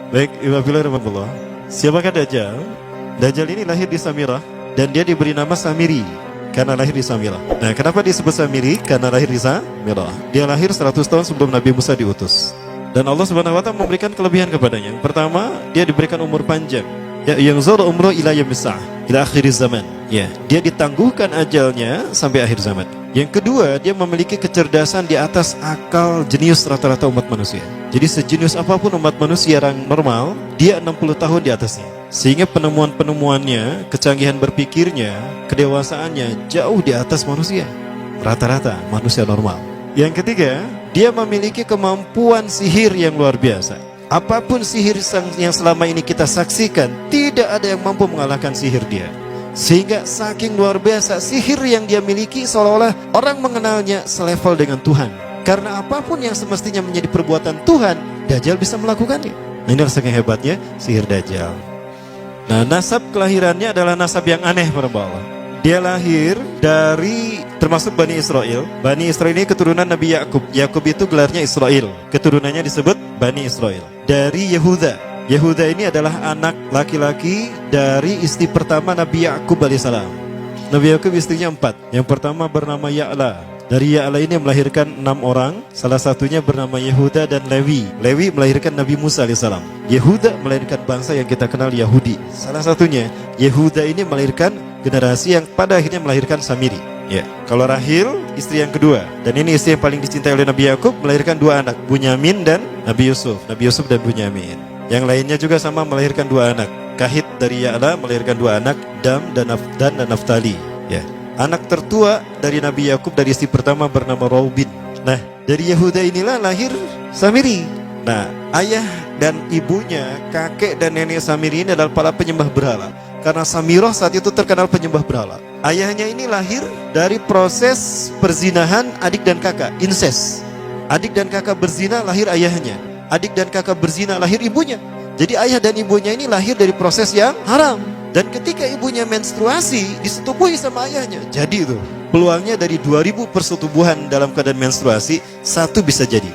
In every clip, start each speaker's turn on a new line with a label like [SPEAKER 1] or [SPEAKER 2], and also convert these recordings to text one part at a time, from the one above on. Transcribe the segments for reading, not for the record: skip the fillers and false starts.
[SPEAKER 1] Baik, Ibn siapakah Dajjal? Dajjal ini lahir di Samirah dan dia diberi nama Samiri karena lahir di Samirah. Nah, kenapa disebut Samiri? Karena lahir di Samirah. Dia lahir 100 tahun sebelum Nabi Musa diutus. Dan Allah Subhanahu wa taala memberikan kelebihan kepadanya. Yang pertama, dia diberikan umur panjang. Ya, yang zara umru ila yamsah, ila akhir zaman. Ya, dia ditangguhkan ajalnya sampai akhir zaman. Yang kedua, dia memiliki kecerdasan di atas akal jenius rata-rata umat manusia. Jadi sejenius apapun umat manusia yang normal, dia 60 tahun di atasnya. Sehingga penemuan-penemuannya, kecanggihan berpikirnya, kedewasaannya jauh di atas manusia. Rata-rata manusia normal. Yang ketiga, dia memiliki kemampuan sihir yang luar biasa. Apapun sihir yang selama ini kita saksikan, tidak ada yang mampu mengalahkan sihir dia. Sehingga saking luar biasa sihir yang dia miliki, seolah-olah orang mengenalnya selevel dengan Tuhan. Karena apapun yang semestinya menjadi perbuatan Tuhan, Dajjal bisa melakukannya. Nah, ini saking hebatnya sihir Dajjal. Nah, nasab kelahirannya adalah nasab yang aneh para Allah. Dia lahir dari termasuk Bani Israel. Bani Israel ini keturunan Nabi Yakub. Yakub itu gelarnya Israel. Keturunannya disebut Bani Israel. Dari Yehuda. Yehuda ini adalah anak laki-laki dari istri pertama Nabi Yakub alaihissalam. Nabi Yakub istrinya 4. Yang pertama bernama Ya'la. Dari Ya'la ini melahirkan 6 orang. Salah satunya bernama Yehuda dan Lewi. Lewi melahirkan Nabi Musa alaihissalam. Yehuda melahirkan bangsa yang kita kenal Yahudi. Salah satunya Yehuda ini melahirkan generasi yang pada akhirnya melahirkan Samiri. Ya, kalau Rahil istri yang kedua, dan ini istri yang paling dicintai oleh Nabi Yakub, melahirkan 2 anak, Bunyamin dan Nabi Yusuf. Nabi Yusuf dan Bunyamin. Yang lainnya juga sama melahirkan 2 anak. Kahit dari Ya'la melahirkan 2 anak, Dam dan Naftali. Ya. Anak tertua dari Nabi Yakub dari istri pertama bernama Raubin. Nah, dari Yehuda inilah lahir Samiri. Nah, ayah dan ibunya, kakek dan nenek Samiri ini adalah para penyembah berhala. Karena Samirah saat itu terkenal penyembah berhala. Ayahnya ini lahir dari proses perzinahan adik dan kakak, incest. Adik dan kakak berzina, lahir ayahnya. Adik dan kakak berzina, lahir ibunya. Jadi ayah dan ibunya ini lahir dari proses yang haram. Dan ketika ibunya menstruasi, disetubuhi sama ayahnya. Jadi itu peluangnya dari 2000 persetubuhan dalam keadaan menstruasi, 1 bisa jadi.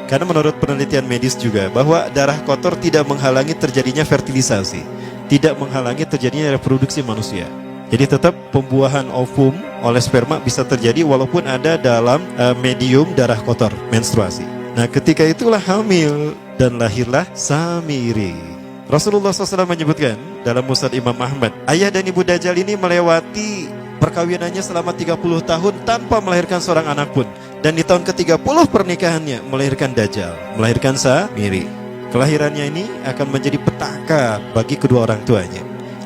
[SPEAKER 1] Karena menurut penelitian medis juga, bahwa darah kotor tidak menghalangi terjadinya fertilisasi, tidak menghalangi terjadinya reproduksi manusia. Jadi tetap pembuahan ovum oleh sperma bisa terjadi walaupun ada dalam medium darah kotor, menstruasi. Nah, ketika itulah hamil dan lahirlah Samiri. Rasulullah SAW menyebutkan dalam Musnad Imam Ahmad, ayah dan ibu Dajjal ini melewati perkawinannya selama 30 tahun tanpa melahirkan seorang anak pun. Dan di tahun ke-30 pernikahannya melahirkan Dajjal, melahirkan Samiri. Kelahirannya ini akan menjadi petaka bagi kedua orang tuanya.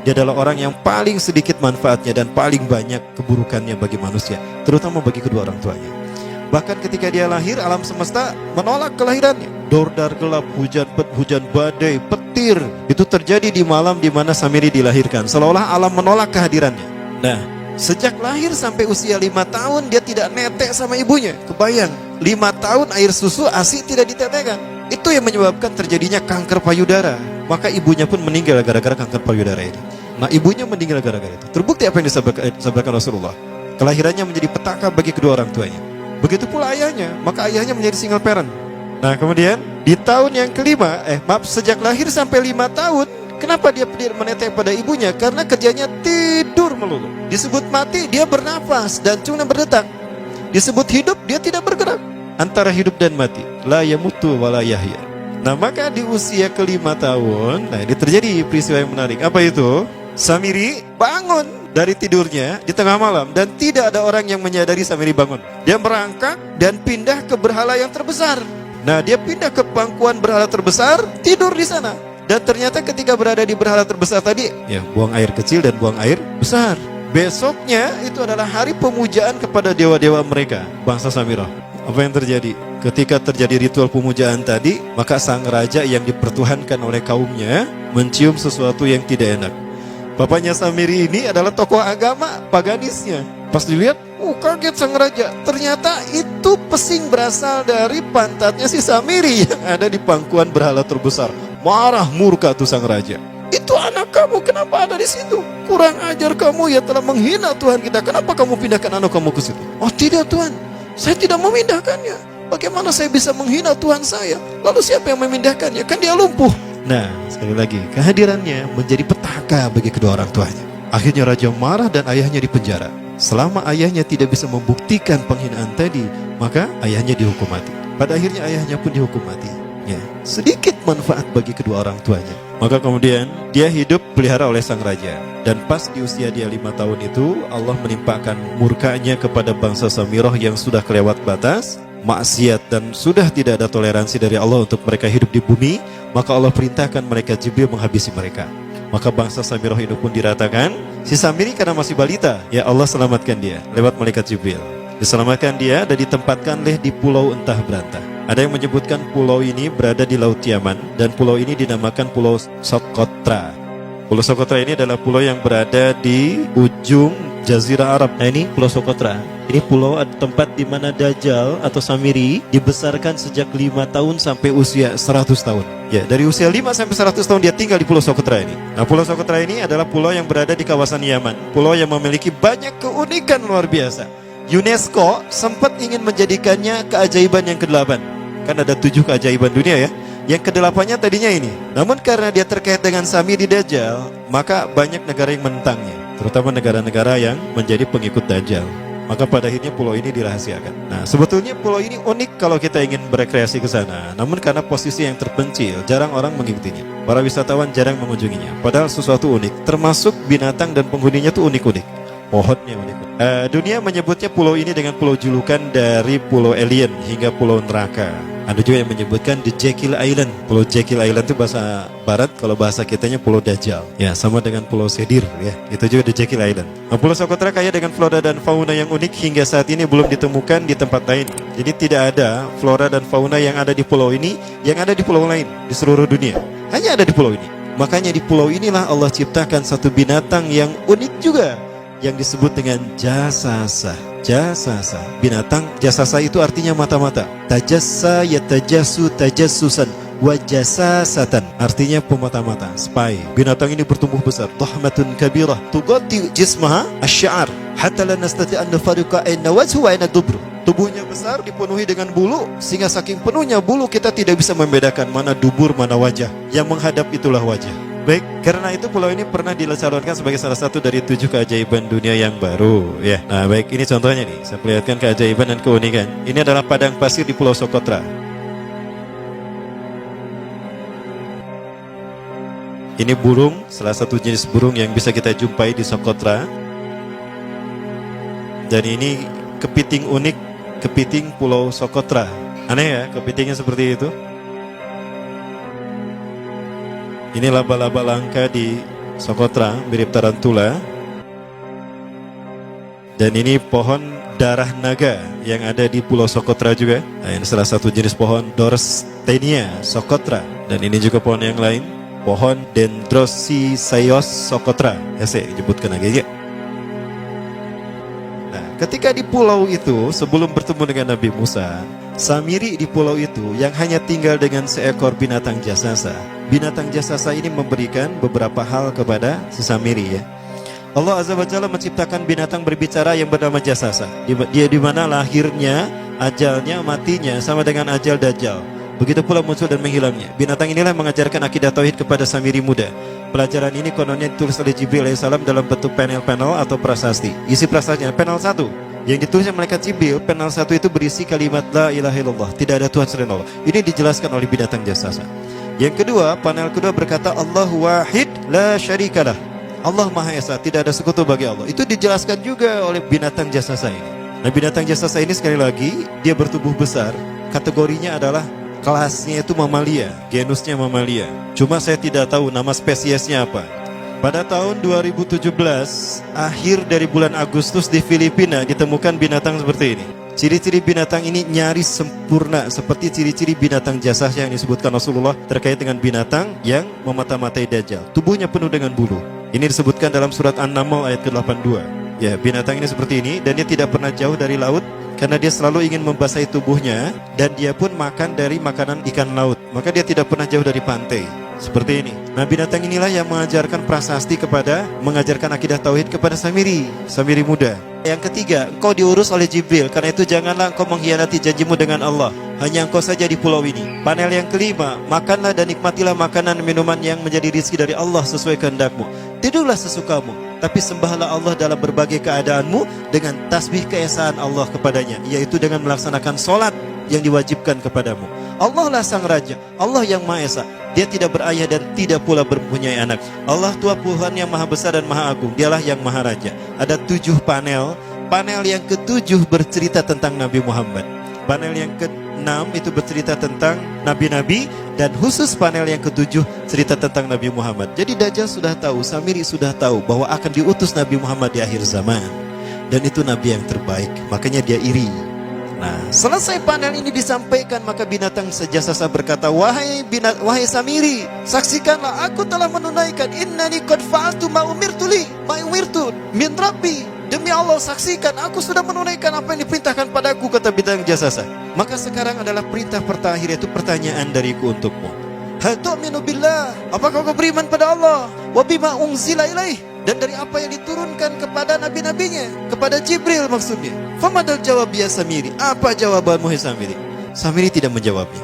[SPEAKER 1] Dia adalah orang yang paling sedikit manfaatnya dan paling banyak keburukannya bagi manusia, terutama bagi kedua orang tuanya. Bahkan ketika dia lahir, alam semesta menolak kelahirannya. Dordar gelap, hujan badai, petir. Itu terjadi di malam di mana Samiri dilahirkan. Seolah-olah alam menolak kehadirannya. Nah, sejak lahir sampai usia 5 tahun dia tidak netek sama ibunya. Kebayang, 5 tahun air susu ASI tidak ditetekkan. Itu yang menyebabkan terjadinya kanker payudara. Maka ibunya pun meninggal gara-gara kanker payudara ini. Nah, ibunya meninggal gara-gara itu. Terbukti apa yang disampaikan Rasulullah. Kelahirannya menjadi petaka bagi kedua orang tuanya. Begitu pula ayahnya, maka ayahnya menjadi single parent. Nah, kemudian di tahun yang kelima, sejak lahir sampai 5 tahun, kenapa dia menetek pada ibunya? Karena kerjanya tidur melulu. Disebut mati, dia bernafas dan cuma berdetak. Disebut hidup, dia tidak bergerak. Antara hidup dan mati, la yamutu wa la yahya. Nah, maka di usia ke-5 tahun, nah ini terjadi peristiwa yang menarik. Apa itu? Samiri bangun dari tidurnya di tengah malam dan tidak ada orang yang menyadari Samiri bangun. Dia merangkak dan pindah ke berhala yang terbesar. Nah, dia pindah ke pangkuan berhala terbesar, tidur di sana. Dan ternyata ketika berada di berhala terbesar tadi, ya buang air kecil dan buang air besar. Besoknya itu adalah hari pemujaan kepada dewa-dewa mereka, bangsa Samirah. Apa yang terjadi? Ketika terjadi ritual pemujaan tadi, maka sang raja yang dipertuhankan oleh kaumnya mencium sesuatu yang tidak enak. Bapaknya Samiri ini adalah tokoh agama paganisnya. Pas dilihat, kaget sang raja. Ternyata itu pesing berasal dari pantatnya si Samiri yang ada di pangkuan berhala terbesar. Marah murka tuh sang raja. Itu anak kamu, kenapa ada di situ? Kurang ajar kamu, ya telah menghina Tuhan kita. Kenapa kamu pindahkan anak kamu ke situ? Oh tidak Tuhan, saya tidak memindahkannya. Bagaimana saya bisa menghina Tuhan saya? Lalu siapa yang memindahkannya? Kan dia lumpuh. Nah, sekali lagi, kehadirannya menjadi petaka bagi kedua orang tuanya. Akhirnya raja marah dan ayahnya dipenjara. Selama ayahnya tidak bisa membuktikan penghinaan tadi, maka ayahnya dihukum mati. Pada akhirnya ayahnya pun dihukum mati. Ya, sedikit manfaat bagi kedua orang tuanya. Maka kemudian dia hidup pelihara oleh sang raja. Dan pas di usia dia 5 tahun itu, Allah menimpakan murkanya kepada bangsa Samirah yang sudah kelewat batas, maksiat, dan sudah tidak ada toleransi dari Allah untuk mereka hidup di bumi. Maka Allah perintahkan mereka Jibril menghabisi mereka. Maka bangsa Samirah itu pun diratakan. Si Samiri karena masih balita, ya Allah selamatkan dia lewat malaikat Jibril. Diselamatkan dia dan ditempatkan di pulau entah berantah. Ada yang menyebutkan pulau ini berada di Laut Yaman, dan pulau ini dinamakan Pulau Socotra. Pulau Socotra ini adalah pulau yang berada di ujung Jazirah Arab. Nah, ini Pulau Socotra. Ini pulau tempat di mana Dajjal atau Samiri dibesarkan sejak 5 tahun sampai usia 100 tahun. Ya, dari usia 5 sampai 100 tahun dia tinggal di Pulau Socotra ini. Nah, Pulau Socotra ini adalah pulau yang berada di kawasan Yaman. Pulau yang memiliki banyak keunikan luar biasa. UNESCO sempat ingin menjadikannya keajaiban yang ke-8. Kan ada 7 keajaiban dunia ya. Yang ke-8-nya tadinya ini. Namun karena dia terkait dengan Samiri Dajjal, maka banyak negara yang menentangnya, terutama negara-negara yang menjadi pengikut Dajjal. Maka pada akhirnya pulau ini dirahasiakan. Nah, sebetulnya pulau ini unik kalau kita ingin berekreasi ke sana. Namun karena posisi yang terpencil, jarang orang mengikutinya. Para wisatawan jarang mengunjunginya. Padahal sesuatu unik, termasuk binatang dan penghuninya tuh unik-unik. Pohonnya unik. Dunia menyebutnya pulau ini dengan pulau julukan dari pulau alien hingga pulau neraka. Ada juga yang menyebutkan The Jekyll Island. Pulau Jekyll Island itu bahasa barat, kalau bahasa kitanya Pulau Dajjal. Ya, sama dengan Pulau Sedir ya. Itu juga The Jekyll Island. Nah, Pulau Socotra kaya dengan flora dan fauna yang unik hingga saat ini belum ditemukan di tempat lain. Jadi tidak ada flora dan fauna yang ada di pulau ini yang ada di pulau lain di seluruh dunia. Hanya ada di pulau ini. Makanya di pulau inilah Allah ciptakan satu binatang yang unik juga, yang disebut dengan jasasa. Jasasa, binatang jasasa itu artinya mata-mata. Tajassa yatajassu tajassusan wa jasasatan, artinya pemata-mata, spy. Binatang ini bertumbuh besar, dhahmatun kabirah tughatti jismaha asy-sya'ar hatta la nastati an nafariqa ayna wajhu wa ayna dubru. Tubuhnya besar, dipenuhi dengan bulu, sehingga saking penuhnya bulu kita tidak bisa membedakan mana dubur mana wajah. Yang menghadap itulah wajah. Baik, karena itu pulau ini pernah dilesarkan sebagai salah satu dari 7 keajaiban dunia yang baru ya. Nah baik, ini contohnya nih, saya perlihatkan keajaiban dan keunikan. Ini adalah padang pasir di Pulau Socotra. Ini burung, salah satu jenis burung yang bisa kita jumpai di Socotra. Dan ini kepiting unik, kepiting Pulau Socotra. Aneh ya, kepitingnya seperti itu. Ini laba-laba langka di Socotra, mirip tarantula. Dan ini pohon darah naga yang ada di Pulau Socotra juga. Nah, ini salah satu jenis pohon Dorstenia Socotra. Dan ini juga pohon yang lain, pohon Dendrosisaios Socotra. Ya, saya sebutkan lagi ya. Nah, ketika di pulau itu, sebelum bertemu dengan Nabi Musa, Samiri di pulau itu yang hanya tinggal dengan seekor binatang jasasa. Binatang jasasa ini memberikan beberapa hal kepada si Samiri ya. Allah Azza wa Jalla menciptakan binatang berbicara yang bernama jasasa. Dia di mana lahirnya, ajalnya, matinya sama dengan ajal Dajjal. Begitu pula muncul dan menghilangnya. Binatang inilah mengajarkan akidah tauhid kepada Samiri muda. Pelajaran ini kononnya ditulis oleh Jibril alaihissalam dalam bentuk panel-panel atau prasasti. Isi prasastinya panel 1 yang ditulis oleh malaikat Jibril, panel 1 itu berisi kalimat la ilaha illallah, tidak ada Tuhan selain Allah. Ini dijelaskan oleh binatang jasasa. Yang kedua, panel kedua berkata Allahu wahid la syarikalah. Allah Maha Esa, tidak ada sekutu bagi Allah. Itu dijelaskan juga oleh binatang jasasa ini. Nah, binatang jasasa ini sekali lagi dia bertubuh besar. Kategorinya adalah kelasnya itu mamalia, genusnya mamalia. Cuma saya tidak tahu nama spesiesnya apa. Pada tahun 2017, akhir dari bulan Agustus di Filipina ditemukan binatang seperti ini. Ciri-ciri binatang ini nyaris sempurna seperti ciri-ciri binatang jasasa yang disebutkan Rasulullah terkait dengan binatang yang memata-matai Dajjal. Tubuhnya penuh dengan bulu. Ini disebutkan dalam surat An-Naml ayat ke-82. Ya, binatang ini seperti ini dan dia tidak pernah jauh dari laut karena dia selalu ingin membasahi tubuhnya dan dia pun makan dari makanan ikan laut. Maka dia tidak pernah jauh dari pantai. Seperti ini. Nah, binatang inilah yang mengajarkan prasasti mengajarkan akidah tauhid kepada Samiri muda. Yang ketiga, engkau diurus oleh Jibril. Karena itu janganlah engkau mengkhianati janjimu dengan Allah. Hanya engkau saja di pulau ini. Panel yang kelima, makanlah dan nikmatilah makanan minuman yang menjadi rezeki dari Allah sesuai kehendakmu. Tidurlah sesukamu, tapi sembahlah Allah dalam berbagai keadaanmu dengan tasbih keesaan Allah kepadanya, yaitu dengan melaksanakan solat yang diwajibkan kepadamu. Allah lah sang raja, Allah yang Maha Esa. Dia tidak berayah dan tidak pula mempunyai anak. Allah Tuhan Tuhan yang maha besar dan maha agung. Dialah yang maha raja. Ada 7 panel. Panel yang ke-7 bercerita tentang Nabi Muhammad. Panel yang ke-6 itu bercerita tentang nabi-nabi. Dan khusus panel yang ke-7 cerita tentang Nabi Muhammad. Jadi Dajjal sudah tahu, Samiri sudah tahu bahwa akan diutus Nabi Muhammad di akhir zaman. Dan itu nabi yang terbaik. Makanya dia iri. Nah, selesai panel ini disampaikan, maka binatang sejasasa berkata, wahai Samiri, saksikanlah aku telah menunaikan, innani qad fa'altu ma umirtu min rabbi. Demi Allah, saksikan aku sudah menunaikan apa yang diperintahkan padaku, kata binatang jasasa. Maka sekarang adalah perintah terakhir, yaitu pertanyaan dariku untukmu. Hal tu'minu billah, apakah kau beriman pada Allah? Wa bima unzila ilaih, dan dari apa yang diturunkan kepada nabi-nabinya, kepada Jibril maksudnya. Famadal jawab ya Samiri, apa jawabanmu hai Samiri? Samiri tidak menjawabnya.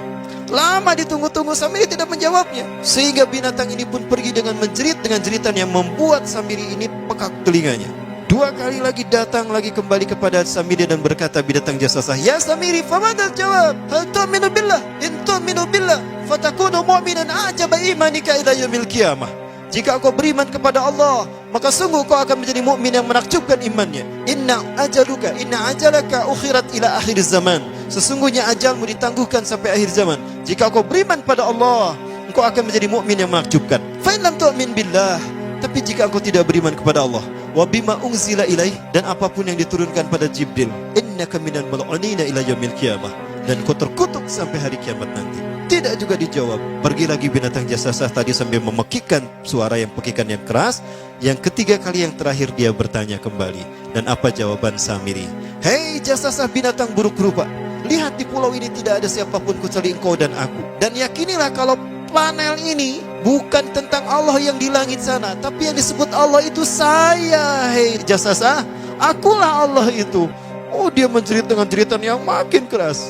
[SPEAKER 1] Lama ditunggu-tunggu, Samiri tidak menjawabnya. Sehingga binatang ini pun pergi dengan menjerit, dengan jeritan yang membuat Samiri ini pekak telinganya. 2 kali lagi datang lagi kembali kepada Samiri dan berkata binatang jasasa, ya Samiri, famadal jawab, hal tu'minu billah, in tu'minu billah fatakunu mu'minan a'jaba imanika ila yaumil qiyamah. Jika kau beriman kepada Allah, maka sungguh kau akan menjadi mukmin yang menakjubkan imannya. Inna ajalaka ukhirat ila akhir zaman. Sesungguhnya ajalmu ditangguhkan sampai akhir zaman. Jika kau beriman pada Allah, engkau akan menjadi mukmin yang menakjubkan. Fa in lam tu'min billah, tapi jika engkau tidak beriman kepada Allah, wa bima unzila ilaih, dan apapun yang diturunkan pada Jibril, innaka minal mal'unina ila yaumil qiyamah, dan kau terkutuk sampai hari kiamat nanti. Tidak juga dijawab. Pergi lagi binatang jasasa tadi sambil memekikkan suara yang pekikan yang keras. Yang ketiga kali yang terakhir dia bertanya kembali. Dan apa jawaban Samiri? Hei jasasa binatang buruk rupa, lihat di pulau ini tidak ada siapapun kecuali engkau dan aku. Dan yakinilah kalau panel ini bukan tentang Allah yang di langit sana, tapi yang disebut Allah itu saya. Hei jasasa, akulah Allah itu. Oh, dia menjerit dengan jeritan yang makin keras.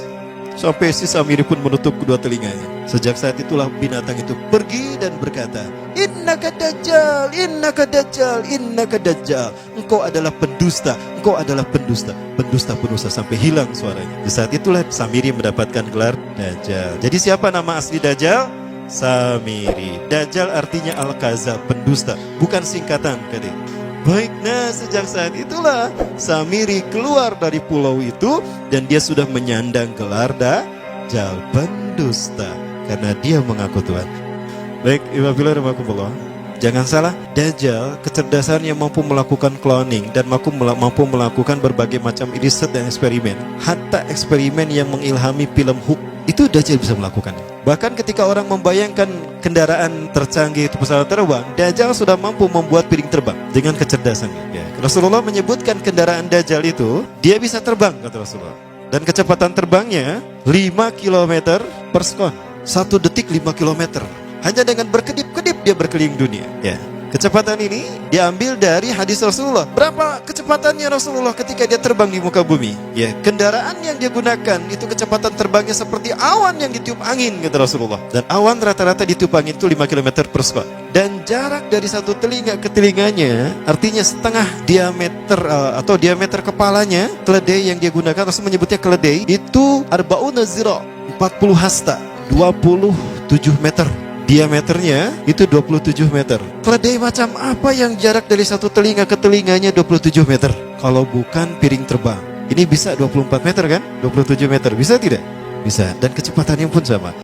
[SPEAKER 1] Sampai si Samiri pun menutup kedua telinganya. Sejak saat itulah binatang itu pergi dan berkata, innaka dajjal, innaka dajjal, innaka dajjal. Engkau adalah pendusta, engkau adalah pendusta. Pendusta sampai hilang suaranya. Di saat itulah Samiri mendapatkan gelar Dajjal. Jadi siapa nama asli Dajjal? Samiri. Dajjal artinya Al-Kaza, pendusta, bukan singkatan kali. Baik, nah sejak saat itulah Samiri keluar dari pulau itu dan dia sudah menyandang gelar Dajjal, pendusta, karena dia mengaku Tuhan. Baik, Iwabillah, jangan salah, Dajjal kecerdasan yang mampu melakukan cloning dan mampu melakukan berbagai macam riset dan eksperimen. Hatta eksperimen yang mengilhami film Hook itu Dajjal bisa melakukannya. Bahkan ketika orang membayangkan kendaraan tercanggih itu pesawat terbang, Dajjal sudah mampu membuat piring terbang dengan kecerdasannya. Ya. Rasulullah menyebutkan kendaraan Dajjal itu dia bisa terbang, kata Rasulullah. Dan kecepatan terbangnya 5 km per sekon. 1 detik 5 km. Hanya dengan berkedip-kedip dia berkeliling dunia. Ya. Kecepatan ini diambil dari hadis Rasulullah. Berapa kecepatannya Rasulullah ketika dia terbang di muka bumi? Ya, kendaraan yang dia gunakan itu kecepatan terbangnya seperti awan yang ditiup angin, kata Rasulullah. Dan awan rata-rata ditiup angin itu 5 km per sekon. Dan jarak dari satu telinga ke telinganya, artinya setengah diameter atau diameter kepalanya, keledai yang dia gunakan, Rasul menyebutnya keledai, itu arba'una zira, 40 hasta, 27 meter. Diameternya itu 27 meter. Keledai macam apa yang jarak dari satu telinga ke telinganya 27 meter? Kalau bukan piring terbang. Ini bisa 24 meter kan? 27 meter, bisa tidak? Bisa. Dan kecepatannya pun sama.